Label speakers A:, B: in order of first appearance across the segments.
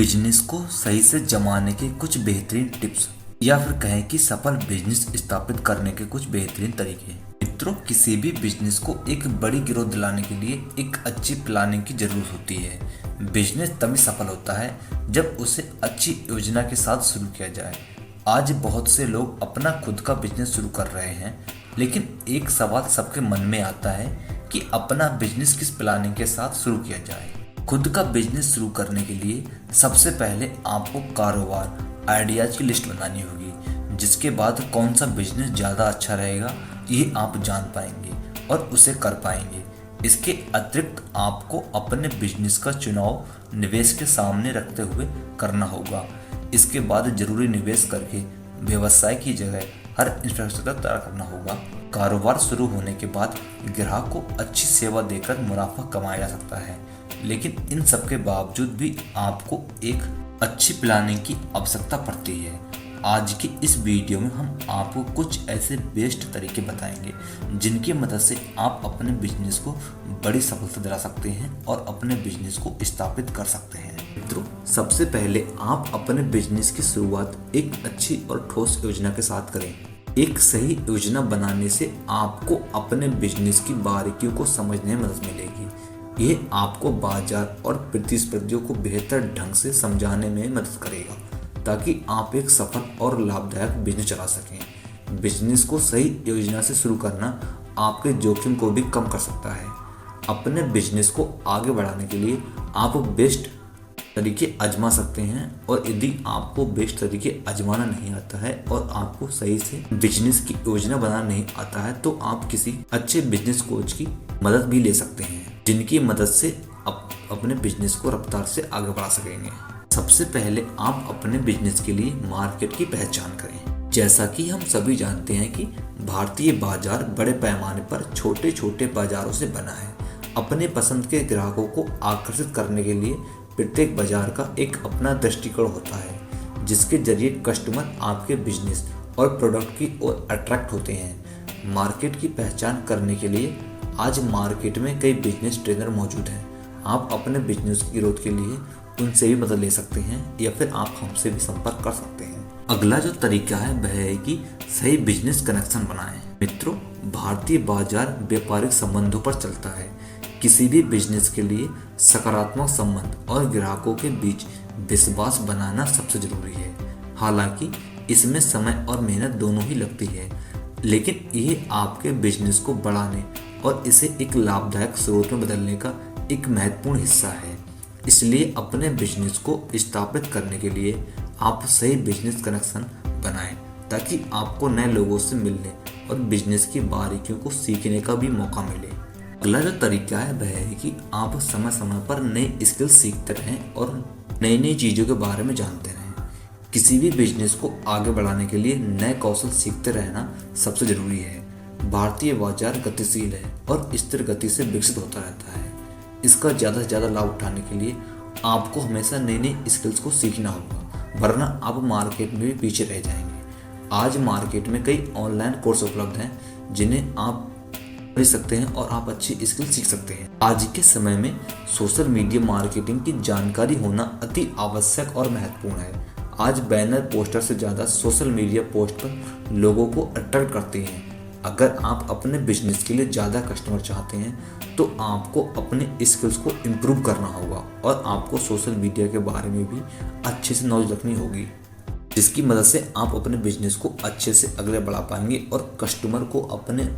A: Business को सही से जमाने के कुछ बेहतरीन टिप्स या फिर कहें कि सफल बिजनेस स्थापित करने के कुछ बेहतरीन तरीके। मित्रों, किसी भी बिजनेस को एक बड़ी ग्रोथ दिलाने के लिए एक अच्छी प्लानिंग की जरूरत होती है। बिजनेस तभी सफल होता है जब उसे अच्छी योजना के साथ शुरू किया जाए। आज बहुत से लोग अपना खुद का बिजनेस शुरू कर रहे हैं, लेकिन एक सवाल सबके मन में आता है कि अपना बिजनेस किस प्लानिंग के साथ शुरू किया जाए। खुद का बिजनेस शुरू करने के लिए सबसे पहले आपको कारोबार आइडियाज की लिस्ट बनानी होगी, जिसके बाद कौन सा बिजनेस ज़्यादा अच्छा रहेगा ये आप जान पाएंगे और उसे कर पाएंगे। इसके अतिरिक्त आपको अपने बिजनेस का चुनाव निवेश के सामने रखते हुए करना होगा। इसके बाद जरूरी निवेश करके व्यवसाय की जगह हर इंफ्रास्ट्रक्चर तैयार करना होगा। कारोबार शुरू होने के बाद ग्राहक को अच्छी सेवा देकर मुनाफा कमाया जा सकता है, लेकिन इन सब के बावजूद भी आपको एक अच्छी प्लानिंग की आवश्यकता पड़ती है। आज की इस वीडियो में हम आपको कुछ ऐसे बेस्ट तरीके बताएंगे जिनकी मदद से आप अपने बिजनेस को बड़ी सफलता दिला सकते हैं और अपने बिजनेस को स्थापित कर सकते हैं। मित्रों, सबसे पहले आप अपने बिजनेस की शुरुआत एक अच्छी और ठोस योजना के साथ करें। एक सही योजना बनाने से आपको अपने बिजनेस की बारीकियों को समझने में मदद मिलेगी। ये आपको बाजार और प्रतिस्पर्धियों को बेहतर ढंग से समझाने में मदद करेगा, ताकि आप एक सफल और लाभदायक बिजनेस चला सकें। बिजनेस को सही योजना से शुरू करना आपके जोखिम को भी कम कर सकता है। अपने बिजनेस को आगे बढ़ाने के लिए आप बेस्ट तरीके आजमा सकते हैं, और यदि आपको बेस्ट तरीके आजमाना नहीं आता है और आपको सही से बिजनेस की योजना बनाना नहीं आता है, तो आप किसी अच्छे बिजनेस कोच की मदद भी ले सकते हैं, जिनकी मदद से आप अपने बिजनेस को रफ्तार से आगे बढ़ा सकेंगे। सबसे पहले आप अपने बिजनेस के लिए मार्केट की पहचान करें। जैसा कि हम सभी जानते हैं कि भारतीय बाजार बड़े पैमाने पर छोटे छोटे बाजारों से बना है। अपने पसंद के ग्राहकों को आकर्षित करने के लिए प्रत्येक बाजार का एक अपना दृष्टिकोण होता है, जिसके जरिए कस्टमर आपके बिजनेस और प्रोडक्ट की ओर अट्रैक्ट होते हैं। मार्केट की पहचान करने के लिए आज मार्केट में कई बिजनेस ट्रेनर मौजूद हैं। आप अपने बिजनेस की ग्रोथ के लिए उनसे भी मदद ले सकते हैं, या फिर आप हमसे भी संपर्क कर सकते हैं। अगला जो तरीका है वह है कि सही बिजनेस कनेक्शन बनाएं। मित्रों, भारतीय बाजार व्यापारिक संबंधों पर चलता है। किसी भी बिजनेस के लिए सकारात्मक संबंध और ग्राहकों के बीच विश्वास बनाना सबसे जरूरी है। हालांकि इसमें समय और मेहनत दोनों ही लगती है, लेकिन ये आपके बिजनेस को बढ़ाने और इसे एक लाभदायक स्रोत में बदलने का एक महत्वपूर्ण हिस्सा है। इसलिए अपने बिजनेस को स्थापित करने के लिए आप सही बिजनेस कनेक्शन बनाएं, ताकि आपको नए लोगों से मिलने और बिजनेस की बारीकियों को सीखने का भी मौका मिले। अगला जो तरीका है वह है कि आप समय समय पर नई स्किल्स सीखते रहें और नई नई चीज़ों के बारे में जानते रहें। किसी भी बिजनेस को आगे बढ़ाने के लिए नए कौशल सीखते रहना सबसे जरूरी है। भारतीय बाजार गतिशील है और स्थिर गति से विकसित होता रहता है। इसका ज़्यादा से ज़्यादा लाभ उठाने के लिए आपको हमेशा नई नई स्किल्स को सीखना होगा, वरना आप मार्केट में भी पीछे रह जाएंगे। आज मार्केट में कई ऑनलाइन कोर्स उपलब्ध हैं, जिन्हें आप खरीद सकते हैं और आप अच्छी स्किल सीख सकते हैं। आज के समय में सोशल मीडिया मार्केटिंग की जानकारी होना अति आवश्यक और महत्वपूर्ण है। आज बैनर पोस्टर से ज़्यादा सोशल मीडिया पोस्ट पर लोगों को अट्रैक्ट करते हैं। अगर आप अपने बिजनेस के लिए ज़्यादा कस्टमर चाहते हैं, तो आपको अपने स्किल्स को इम्प्रूव करना होगा और आपको सोशल मीडिया के बारे में भी अच्छे से नॉलेज रखनी होगी, जिसकी मदद से आप अपने बिजनेस को अच्छे से आगे बढ़ा पाएंगे और कस्टमर को अपने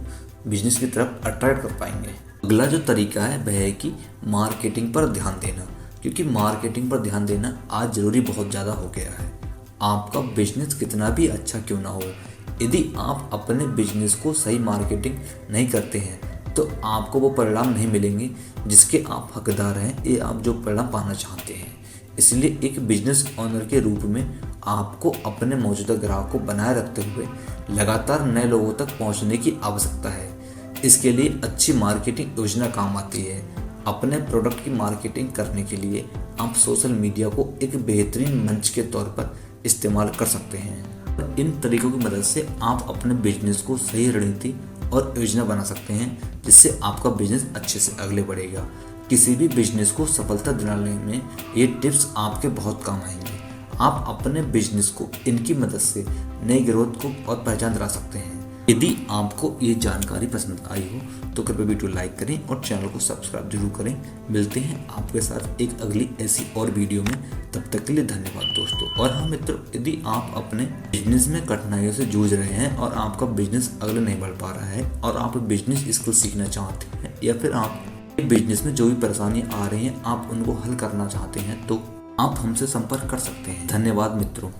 A: बिजनेस की तरफ अट्रैक्ट कर पाएंगे। अगला जो तरीका है वह है कि मार्केटिंग पर ध्यान देना, क्योंकि मार्केटिंग पर ध्यान देना आज ज़रूरी बहुत ज़्यादा हो गया है। आपका बिजनेस कितना भी अच्छा क्यों ना हो, यदि आप अपने बिजनेस को सही मार्केटिंग नहीं करते हैं, तो आपको वो परिणाम नहीं मिलेंगे जिसके आप हकदार हैं या आप जो परिणाम पाना चाहते हैं। इसलिए एक बिजनेस ओनर के रूप में आपको अपने मौजूदा ग्राहक को बनाए रखते हुए लगातार नए लोगों तक पहुंचने की आवश्यकता है। इसके लिए अच्छी मार्केटिंग योजना काम आती है। अपने प्रोडक्ट की मार्केटिंग करने के लिए आप सोशल मीडिया को एक बेहतरीन मंच के तौर पर इस्तेमाल कर सकते हैं। इन तरीकों की मदद से आप अपने बिजनेस को सही रणनीति और योजना बना सकते हैं, जिससे आपका बिजनेस अच्छे से आगे बढ़ेगा। किसी भी बिजनेस को सफलता दिलाने में ये टिप्स आपके बहुत काम आएंगे। आप अपने बिजनेस को इनकी मदद से नई ग्रोथ को और पहचान दिला सकते हैं। यदि आपको ये जानकारी पसंद आई हो तो कृपया वीडियो लाइक करें और चैनल को सब्सक्राइब जरूर करें। मिलते हैं आपके साथ एक अगली ऐसी और वीडियो में। तब तक के लिए धन्यवाद दोस्तों। और हाँ मित्रों, यदि आप अपने बिजनेस में कठिनाइयों से जूझ रहे हैं और आपका बिजनेस आगे नहीं बढ़ पा रहा है और आप बिजनेस स्किल सीखना चाहते हैं या फिर आप बिजनेस में जो भी परेशानी आ रही हैं आप उनको हल करना चाहते हैं तो आप हमसे संपर्क कर सकते हैं। धन्यवाद मित्रों।